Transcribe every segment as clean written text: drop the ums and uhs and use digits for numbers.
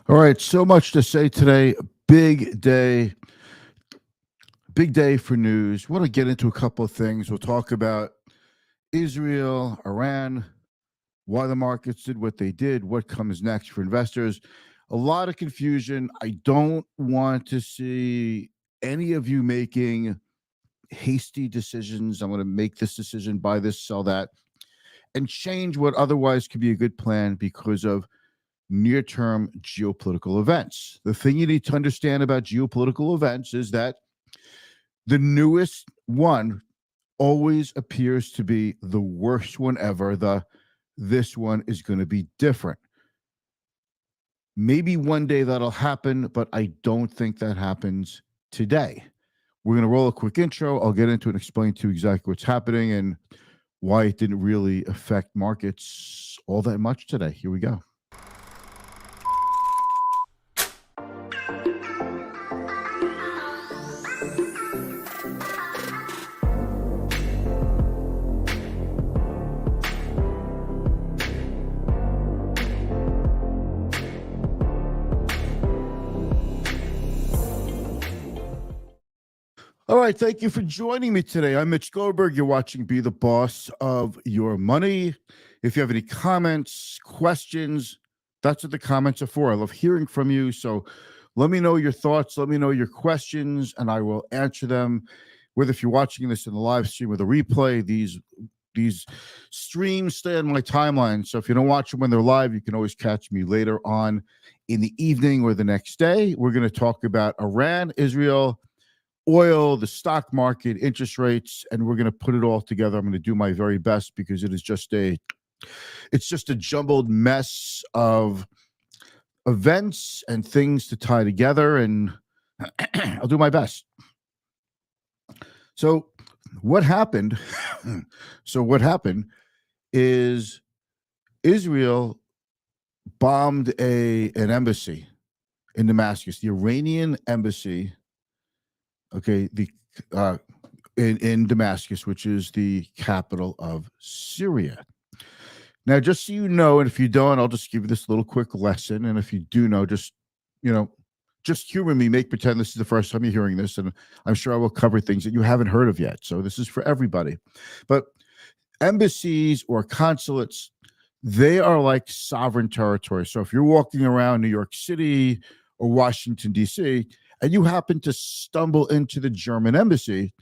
All right, so much to say today. Big day, big day for news. Want to get into a couple of things. We'll talk about Israel, Iran, why the markets did what they did, what comes next for investors. A lot of confusion. I don't want to see any of you making hasty decisions. I'm going to make this decision, buy this, sell that, and change what otherwise could be a good plan because of near term geopolitical events. The thing you need to understand about geopolitical events is that the newest one always appears to be the worst one ever. This one is going to be different. Maybe one day that'll happen, but I don't think that happens today. We're going to roll a quick intro. I'll get into it and explain to you exactly what's happening and why it didn't really affect markets all that much today. Here we go. All right, thank you for joining me today. I'm Mitch Goldberg. You're watching Be the Boss of Your Money. If you have any comments, questions, that's what the comments are for. I love hearing from you. So let me know your thoughts. Let me know your questions, and I will answer them. Whether if you're watching this in the live stream or the replay, these streams stay on my timeline. So if you don't watch them when they're live, you can always catch me later on in the evening or the next day. We're going to talk about Iran, Israel, oil, the stock market, interest rates, and we're going to put it all together. I'm going to do my very best because it's just a jumbled mess of events and things to tie together, and I'll do my best. So what happened? What happened is Israel bombed an embassy in Damascus, the Iranian embassy. Okay, in Damascus, which is the capital of Syria. Now, just so you know, and if you don't, I'll just give you this little quick lesson. And if you do know, just humor me, make pretend this is the first time you're hearing this, and I'm sure I will cover things that you haven't heard of yet. So this is for everybody. But embassies or consulates, they are like sovereign territory. So if you're walking around New York City or Washington, D.C., and you happen to stumble into the German embassy,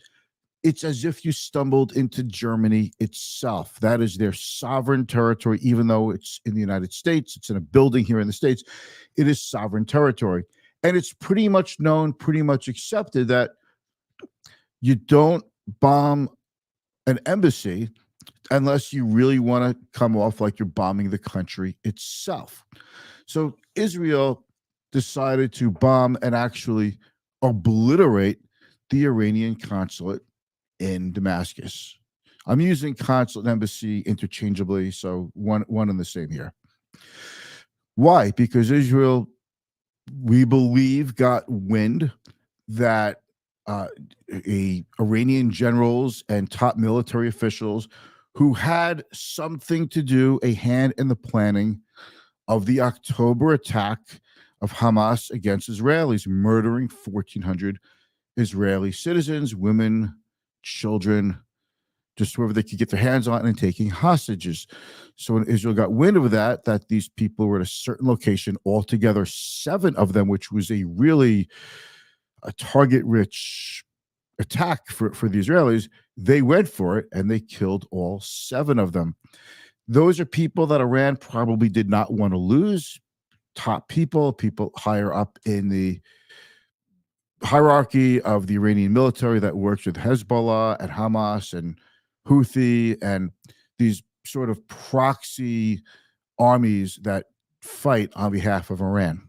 it's as if you stumbled into Germany itself. That is their sovereign territory, even though it's in the United States, it's in a building here in the States, it is sovereign territory. And it's pretty much known, pretty much accepted that you don't bomb an embassy unless you really want to come off like you're bombing the country itself. So Israel decided to bomb and actually obliterate the Iranian consulate in Damascus. I'm using consulate and embassy interchangeably, so one and the same here. Why? Because Israel, we believe, got wind that Iranian generals and top military officials who had something to do, a hand in the planning of the October attack of Hamas against Israelis, murdering 1,400 Israeli citizens, women, children, just whoever they could get their hands on, and taking hostages. So when Israel got wind of that these people were at a certain location, altogether 7 of them, which was a target-rich attack for the Israelis, they went for it and they killed all 7 of them. Those are people that Iran probably did not want to lose. Top people higher up in the hierarchy of the Iranian military that works with Hezbollah and Hamas and Houthi and these sort of proxy armies that fight on behalf of Iran.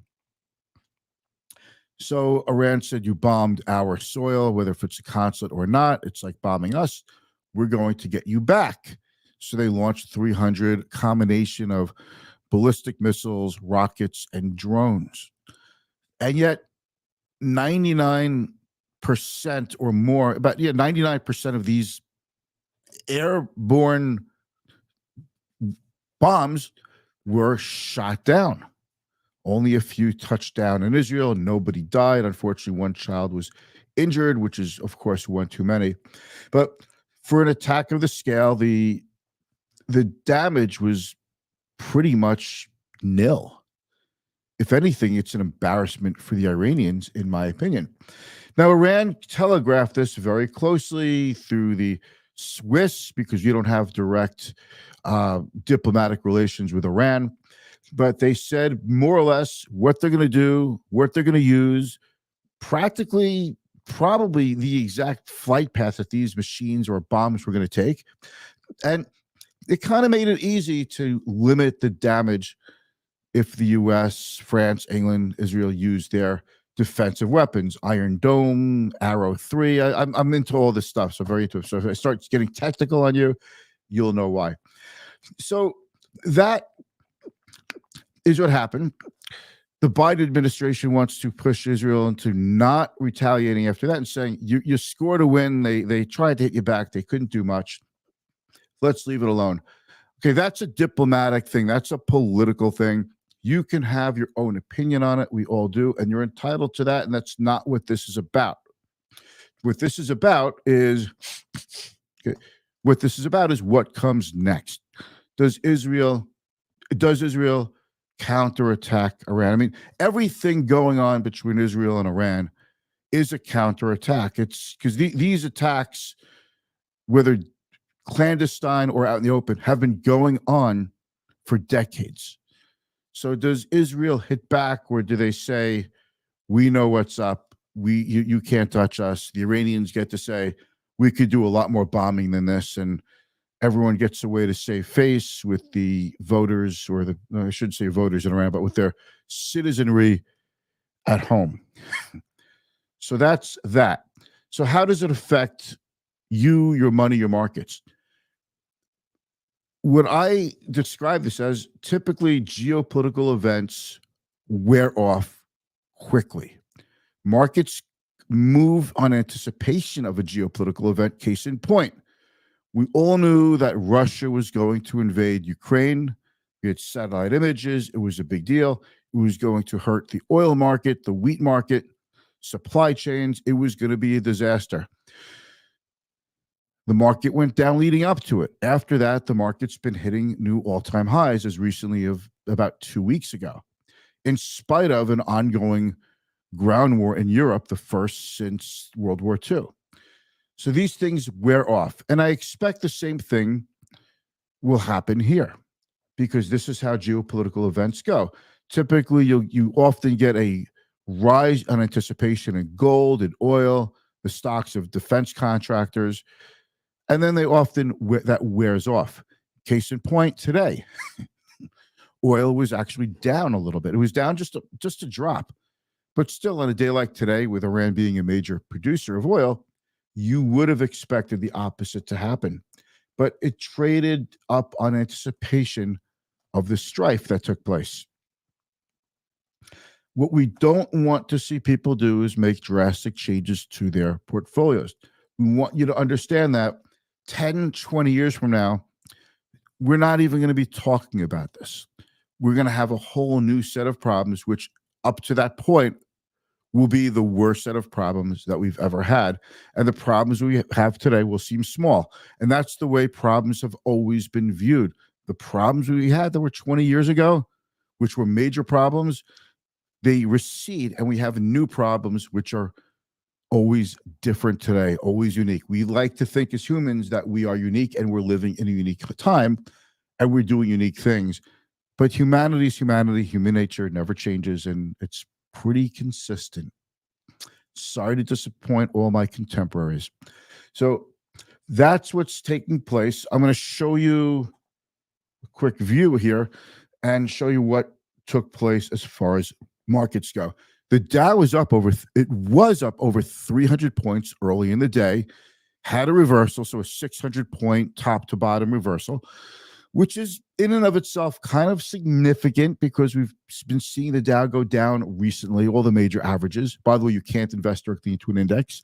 So Iran said, you bombed our soil, whether if it's a consulate or not, it's like bombing us. We're going to get you back. So they launched 300 combination of ballistic missiles, rockets, and drones. And yet 99% or more, 99% of these airborne bombs were shot down. Only a few touched down in Israel. Nobody died. Unfortunately, one child was injured, which is, of course, one too many. But for an attack of the scale, the damage was pretty much nil. If anything, it's an embarrassment for the Iranians, in my opinion. Now, Iran telegraphed this very closely through the Swiss because you don't have direct diplomatic relations with Iran. But they said more or less what they're going to do, what they're going to use, practically, probably the exact flight path that these machines or bombs were going to take. And it kind of made it easy to limit the damage if the US, France, England, Israel used their defensive weapons, Iron Dome, Arrow 3. I'm into all this stuff, so very into it. So if I start getting technical on you, you'll know why. So that is what happened. The Biden administration wants to push Israel into not retaliating after that and saying, you scored a win. They tried to hit you back. They couldn't do much. Let's leave it alone. Okay, that's a diplomatic thing. That's a political thing. You can have your own opinion on it. We all do, and you're entitled to that, and that's not what this is about. What this is about is what comes next. Does Israel counterattack Iran? I mean, everything going on between Israel and Iran is a counterattack. It's because these attacks, whether clandestine or out in the open, have been going on for decades. So does Israel hit back, or do they say, we know what's up, you can't touch us? The Iranians get to say, we could do a lot more bombing than this, and everyone gets away to save face with the voters, or I shouldn't say voters in Iran, but with their citizenry at home. So that's that. So how does it affect you, your money, your markets? What I describe this as, typically geopolitical events wear off quickly. Markets move on anticipation of a geopolitical event. Case in point, we all knew that Russia was going to invade Ukraine. We had satellite images. It was a big deal. It was going to hurt the oil market, the wheat market, supply chains. It was going to be a disaster. The market went down leading up to it. After that, the market's been hitting new all-time highs as recently of about 2 weeks ago, in spite of an ongoing ground war in Europe, the first since World War II. So these things wear off. And I expect the same thing will happen here, because this is how geopolitical events go. Typically, you often get a rise on anticipation in gold and oil, the stocks of defense contractors, and then they often that wears off. Case in point, today, oil was actually down a little bit. It was down just a drop, but still on a day like today, with Iran being a major producer of oil, you would have expected the opposite to happen. But it traded up on anticipation of the strife that took place. What we don't want to see people do is make drastic changes to their portfolios. We want you to understand that 10, 20 years from now, we're not even going to be talking about this. We're going to have a whole new set of problems, which up to that point will be the worst set of problems that we've ever had. And the problems we have today will seem small. And that's the way problems have always been viewed. The problems we had that were 20 years ago, which were major problems, they recede, and we have new problems which are always different today, always unique. We like to think as humans that we are unique and we're living in a unique time and we're doing unique things. But humanity is humanity. Human nature never changes, and it's pretty consistent. Sorry to disappoint all my contemporaries. So that's what's taking place. I'm going to show you a quick view here and show you what took place as far as markets go. The Dow was up over 300 points early in the day, had a reversal, so a 600-point top-to-bottom reversal, which is in and of itself kind of significant because we've been seeing the Dow go down recently, all the major averages. By the way, you can't invest directly into an index,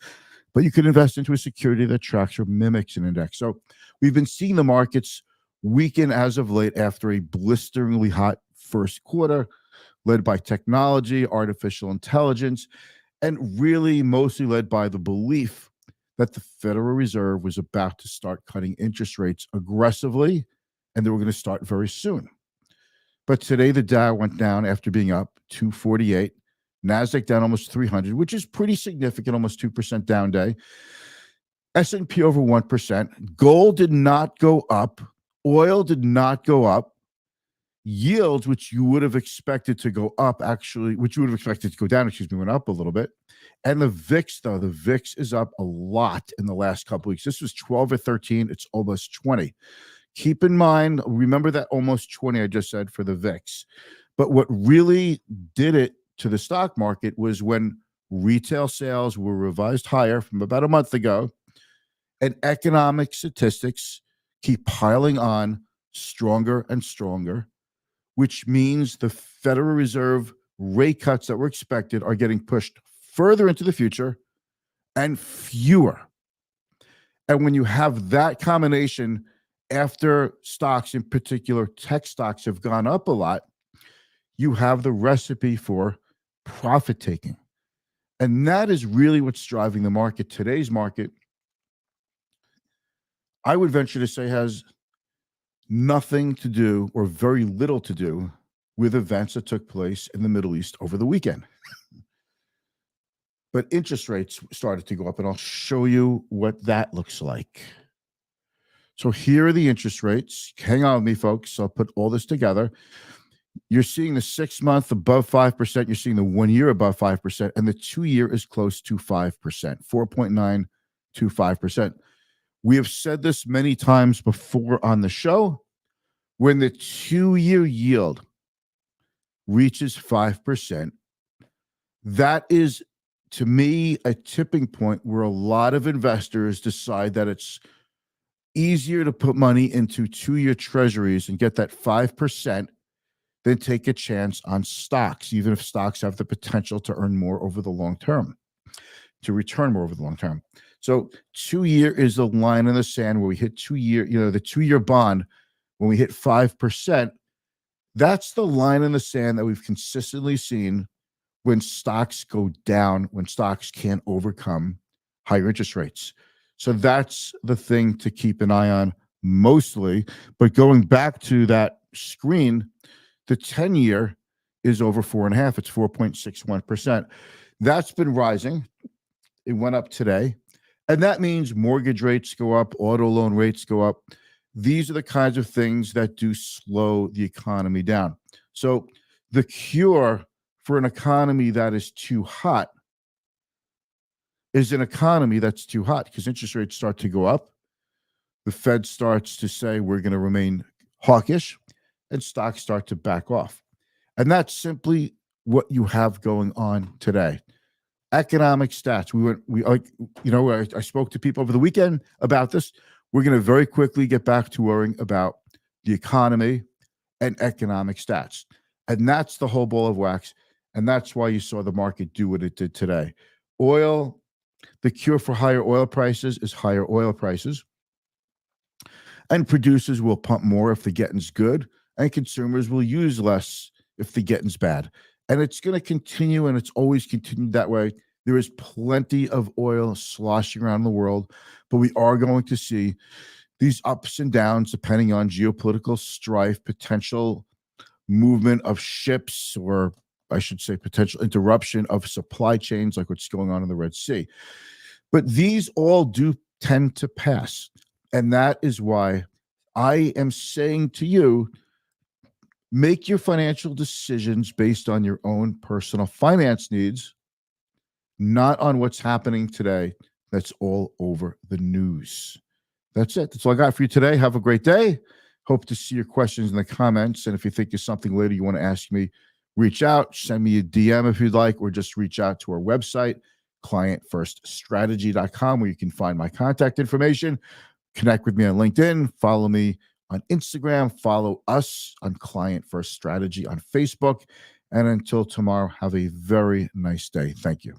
but you can invest into a security that tracks or mimics an index. So we've been seeing the markets weaken as of late after a blisteringly hot first quarter. led by technology, artificial intelligence, and really mostly led by the belief that the Federal Reserve was about to start cutting interest rates aggressively, and they were going to start very soon. But today the Dow went down after being up 248, NASDAQ down almost 300, which is pretty significant, almost 2% down day. S&P over 1%. Gold did not go up. Oil did not go up. Yields, which you would have expected to go up, actually, which you would have expected to go down, went up a little bit. And the VIX, though, the VIX is up a lot in the last couple of weeks. This was 12 or 13. It's almost 20. Keep in mind, remember that almost 20 I just said for the VIX. But what really did it to the stock market was when retail sales were revised higher from about a month ago, and economic statistics keep piling on stronger and stronger, which means the Federal Reserve rate cuts that were expected are getting pushed further into the future and fewer. And when you have that combination, after stocks, in particular tech stocks, have gone up a lot, you have the recipe for profit taking. And that is really what's driving the market. Today's market, I would venture to say, has nothing to do or very little to do with events that took place in the Middle East over the weekend. But interest rates started to go up, and I'll show you what that looks like. So here are the interest rates. Hang on with me, folks. I'll put all this together. You're seeing the 6-month above 5%. You're seeing the 1 year above 5%, and the 2 year is close to 5%, 4.925%. We have said this many times before on the show. When the 2-year yield reaches 5%, that is, to me, a tipping point where a lot of investors decide that it's easier to put money into 2-year treasuries and get that 5% than take a chance on stocks, even if stocks have the potential to earn more over the long term, to return more over the long term. So 2-year is the line in the sand where we hit 2-year, the 2-year bond, when we hit 5%, that's the line in the sand that we've consistently seen when stocks go down, when stocks can't overcome higher interest rates. So that's the thing to keep an eye on mostly. But going back to that screen, the 10-year is over 4.5. It's 4.61%. That's been rising. It went up today. And that means mortgage rates go up, auto loan rates go up. These are the kinds of things that do slow the economy down. So the cure for an economy that is too hot is an economy that's too hot, because interest rates start to go up. The Fed starts to say we're going to remain hawkish, and stocks start to back off. And that's simply what you have going on today. Economic stats. I spoke to people over the weekend about this. We're going to very quickly get back to worrying about the economy and economic stats. And that's the whole ball of wax. And that's why you saw the market do what it did today. Oil, the cure for higher oil prices is higher oil prices. And producers will pump more if the getting's good, and consumers will use less if the getting's bad. And it's going to continue, and it's always continued that way. There is plenty of oil sloshing around the world, but we are going to see these ups and downs depending on geopolitical strife, potential movement of ships, or I should say potential interruption of supply chains like what's going on in the Red Sea. But these all do tend to pass. And that is why I am saying to you, make your financial decisions based on your own personal finance needs, not on what's happening today. That's all over the news. That's it. That's all I got for you today. Have a great day. Hope to see your questions in the comments. And if you think there's something later you want to ask me, reach out, send me a DM if you'd like, or just reach out to our website, clientfirststrategy.com, where you can find my contact information. Connect with me on LinkedIn. Follow me on Instagram. Follow us on Client First Strategy on Facebook. And until tomorrow, have a very nice day. Thank you.